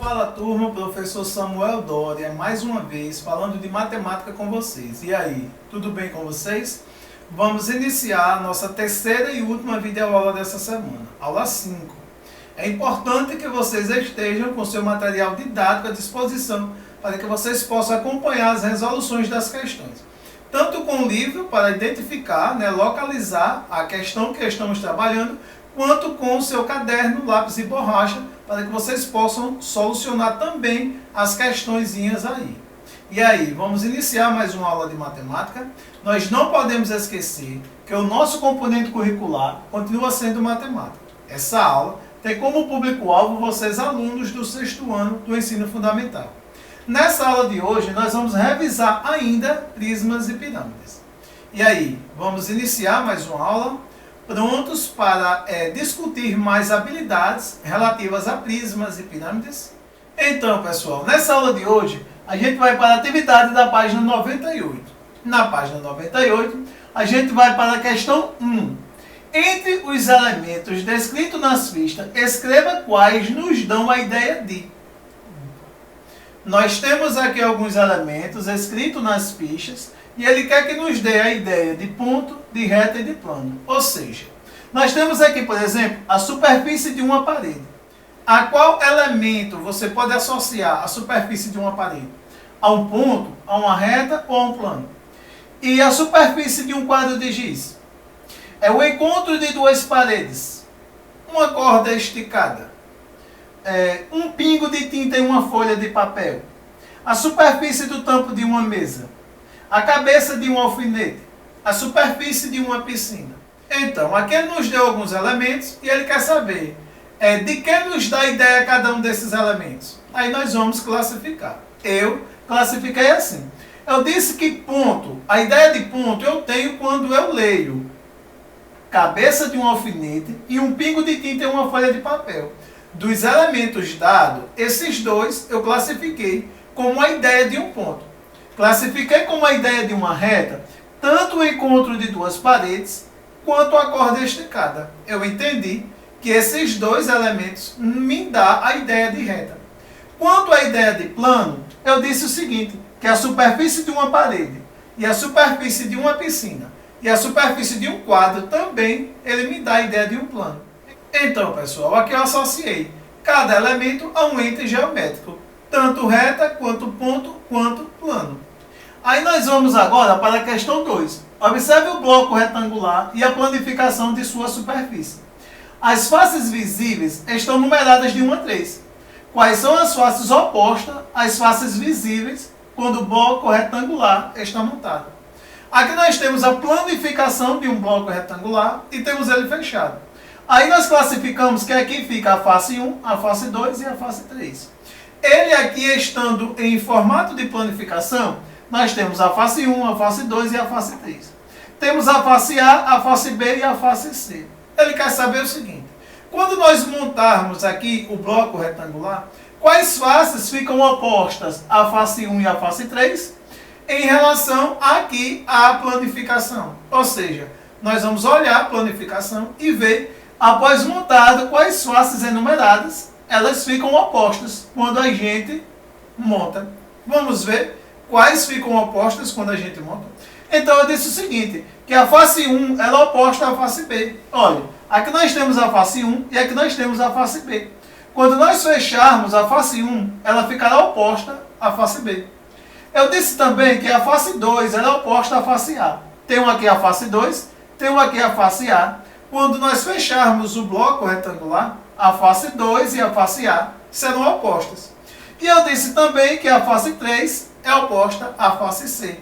Fala turma, professor Samuel Doria, mais uma vez falando de matemática com vocês. E aí, tudo bem com vocês? Vamos iniciar a nossa terceira e última videoaula dessa semana, aula 5. É importante que vocês estejam com seu material didático à disposição para que vocês possam acompanhar as resoluções das questões. Tanto com o livro para identificar, localizar a questão que estamos trabalhando, quanto com o seu caderno, lápis e borracha, para que vocês possam solucionar também as questõezinhas aí. E aí, vamos iniciar mais uma aula de matemática. Nós não podemos esquecer que o nosso componente curricular continua sendo matemática. Essa aula tem como público-alvo vocês, alunos do 6º ano do ensino fundamental. Nessa aula de hoje, nós vamos revisar ainda prismas e pirâmides. E aí, vamos iniciar mais uma aula, prontos para discutir mais habilidades relativas a prismas e pirâmides? Então, pessoal, nessa aula de hoje, a gente vai para a atividade da página 98. Na página 98, a gente vai para a questão 1. Entre os elementos descritos nas fichas, escreva quais nos dão a ideia de. Nós temos aqui alguns elementos escritos nas fichas e ele quer que nos dê a ideia de ponto, de reta e de plano. Ou seja, nós temos aqui, por exemplo, a superfície de uma parede. A qual elemento você pode associar a superfície de uma parede? A um ponto, a uma reta ou a um plano? E a superfície de um quadro de giz? É o encontro de duas paredes, uma corda esticada, um pingo de tinta em uma folha de papel, a superfície do tampo de uma mesa, a cabeça de um alfinete, a superfície de uma piscina. Então, aqui ele nos deu alguns elementos e ele quer saber de que nos dá ideia cada um desses elementos. Aí nós vamos classificar. Eu classifiquei assim. Eu disse que ponto, a ideia de ponto eu tenho quando eu leio cabeça de um alfinete e um pingo de tinta em uma folha de papel. Dos elementos dados, esses dois eu classifiquei como a ideia de um ponto. Classifiquei como a ideia de uma reta, tanto o encontro de duas paredes, quanto a corda esticada. Eu entendi que esses dois elementos me dão a ideia de reta. Quanto à ideia de plano, eu disse o seguinte, que a superfície de uma parede e a superfície de uma piscina e a superfície de um quadro também, ele me dá a ideia de um plano. Então, pessoal, aqui eu associei cada elemento a um ente geométrico, tanto reta, quanto ponto, quanto plano. Aí nós vamos agora para a questão 2. Observe o bloco retangular e a planificação de sua superfície. As faces visíveis estão numeradas de 1 a 3. Quais são as faces opostas às faces visíveis quando o bloco retangular está montado? Aqui nós temos a planificação de um bloco retangular e temos ele fechado. Aí nós classificamos que aqui fica a face 1, a face 2 e a face 3. Ele aqui estando em formato de planificação, nós temos a face 1, a face 2 e a face 3. Temos a face A, a face B e a face C. Ele quer saber o seguinte, quando nós montarmos aqui o bloco retangular, quais faces ficam opostas à face 1 e à face 3 em relação aqui à planificação? Ou seja, nós vamos olhar a planificação e ver, após montado, quais faces enumeradas, elas ficam opostas quando a gente monta. Vamos ver quais ficam opostas quando a gente monta. Então eu disse o seguinte, que a face 1 ela é oposta à face B. Olha, aqui nós temos a face 1 e aqui nós temos a face B. Quando nós fecharmos a face 1, ela ficará oposta à face B. Eu disse também que a face 2 ela é oposta à face A. Tenho aqui a face 2, tenho aqui a face A. Quando nós fecharmos o bloco retangular, a face 2 e a face A serão opostas. E eu disse também que a face 3 é oposta à face C.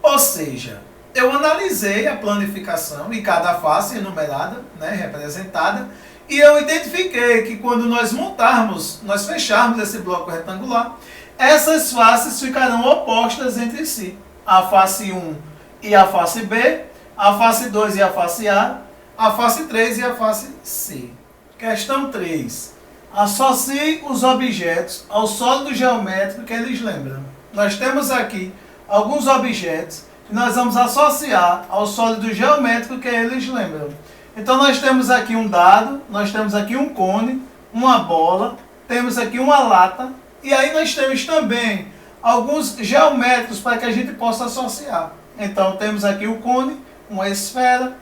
Ou seja, eu analisei a planificação e cada face enumerada, representada, e eu identifiquei que quando nós montarmos, nós fecharmos esse bloco retangular, essas faces ficarão opostas entre si. A face 1 e a face B, a face 2 e a face A face 3 e a face C. Questão 3. Associe os objetos ao sólido geométrico que eles lembram. Nós temos aqui alguns objetos que nós vamos associar ao sólido geométrico que eles lembram. Então nós temos aqui um dado, nós temos aqui um cone, uma bola, temos aqui uma lata, e aí nós temos também alguns geométricos para que a gente possa associar. Então temos aqui o cone, uma esfera,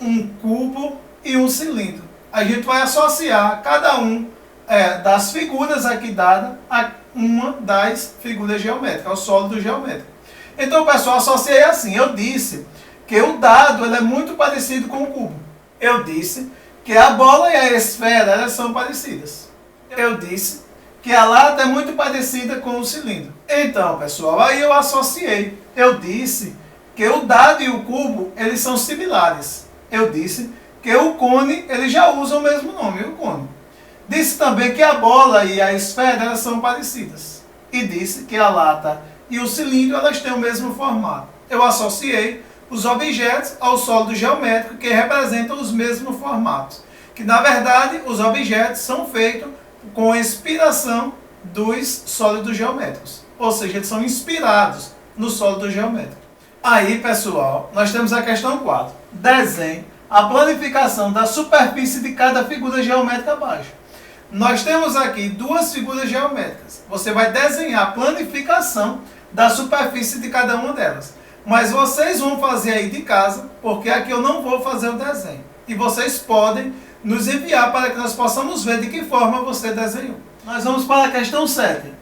um cubo e um cilindro. A gente vai associar cada um das figuras aqui dadas a uma das figuras geométricas, ao sólido geométrico. Então, pessoal, associei assim. Eu disse que o dado ele é muito parecido com o cubo. Eu disse que a bola e a esfera elas são parecidas. Eu disse que a lata é muito parecida com o cilindro. Então, pessoal, aí eu associei. Eu disse que o dado e o cubo eles são similares. Eu disse que o cone ele já usa o mesmo nome, o cone. Disse também que a bola e a esfera elas são parecidas. E disse que a lata e o cilindro elas têm o mesmo formato. Eu associei os objetos ao sólido geométrico que representam os mesmos formatos. Que na verdade os objetos são feitos com inspiração dos sólidos geométricos. Ou seja, eles são inspirados no sólido geométrico. Aí, pessoal, nós temos a questão 4. Desenhe a planificação da superfície de cada figura geométrica abaixo. Nós temos aqui duas figuras geométricas. Você vai desenhar a planificação da superfície de cada uma delas. Mas vocês vão fazer aí de casa, porque aqui eu não vou fazer o desenho. E vocês podem nos enviar para que nós possamos ver de que forma você desenhou. Nós vamos para a questão 7.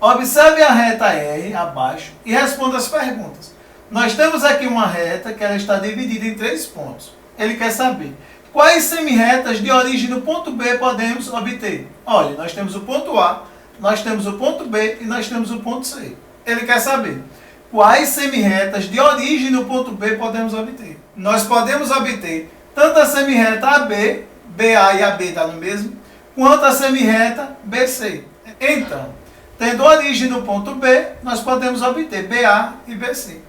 Observe a reta R abaixo e responda as perguntas. Nós temos aqui uma reta que ela está dividida em 3 pontos. Ele quer saber quais semirretas de origem no ponto B podemos obter. Olha, nós temos o ponto A, nós temos o ponto B e nós temos o ponto C. Ele quer saber quais semirretas de origem no ponto B podemos obter. Nós podemos obter tanto a semirreta AB, BA e AB está no mesmo, quanto a semirreta BC. Então, tendo origem no ponto B, nós podemos obter BA e BC.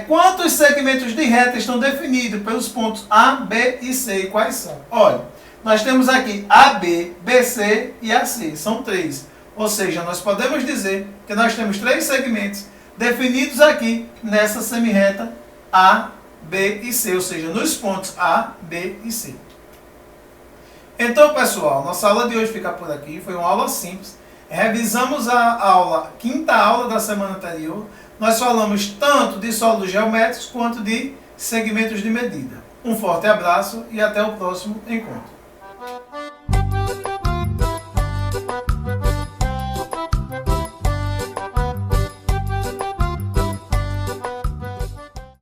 Quantos segmentos de reta estão definidos pelos pontos A, B e C? E quais são? Olha, nós temos aqui AB, BC e AC. São 3. Ou seja, nós podemos dizer que nós temos 3 segmentos definidos aqui nessa semirreta A, B e C. Ou seja, nos pontos A, B e C. Então, pessoal, nossa aula de hoje fica por aqui. Foi uma aula simples. Revisamos a quinta aula da semana anterior. Nós falamos tanto de sólidos geométricos quanto de segmentos de medida. Um forte abraço e até o próximo encontro.